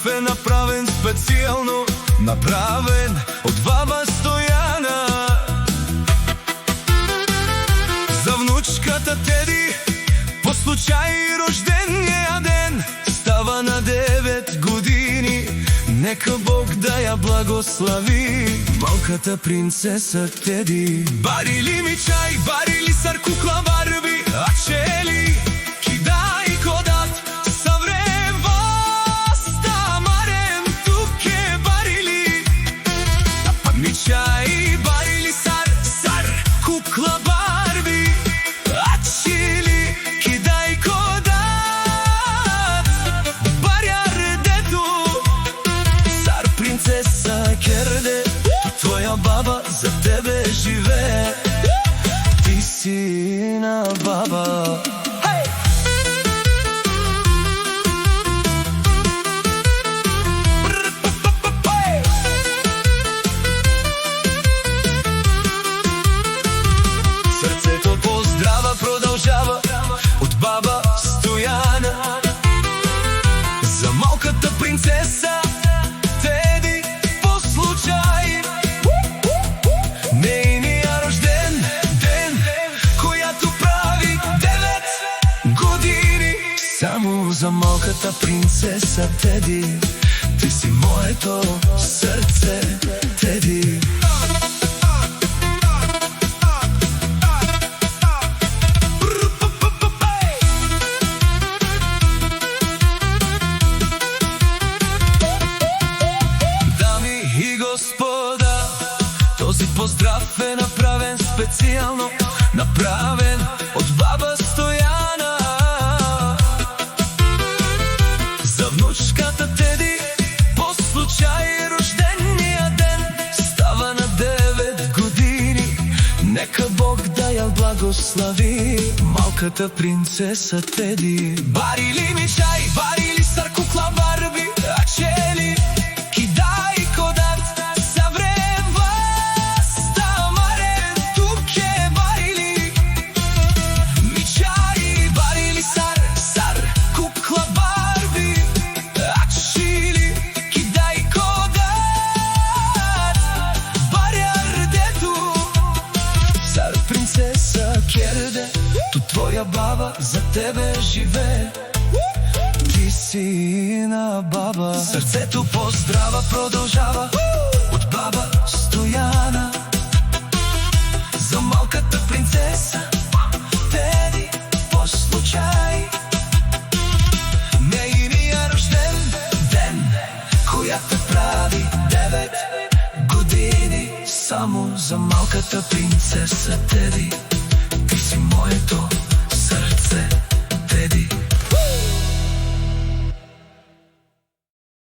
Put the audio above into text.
е направен специално, направен от баба Стояна. За внучката Теди по случай рождения ден става на 9 години. Нека Бог да я благослови, малката принцеса Теди. Барили ми чай, барили сар кукла Барби, а чели кидай кодат съврем васта марем туке барили. Ми чай, барили сар кукла Барби, а чели кидай кодат баряр дето. Сар принцеса Керде, твоя баба за тебе живее, ти си на баба. Сърцето поздрава продължава от баба Стояна. За малката принцеса Теди по случай нейния рожден ден, която прави 9 години. Само за малката принцеса Теди, ти си моето сърце, Теди. Господа, този поздрав е направен специално, направен от баба Стояна. За внучката Теди по случай рождения ден става на 9 години. Нека Бог да я благослови, малката принцеса Теди. Барили ми чай, барили сар кукла Барби, а чели кидай кодат съврем васта марем туке барили. Ми чай, барили сар кукла Барби, а чели кидай кодат баряр дето. Сар принцеса Керде, твоя баба за тебе живее, ти си на баба. Сърцето поздрава продължава от баба Стояна. За малката принцеса Теди по случай нейния рожден ден, която прави 9 години. Само за малката принцеса Теди, ти си моето сърце, Теди.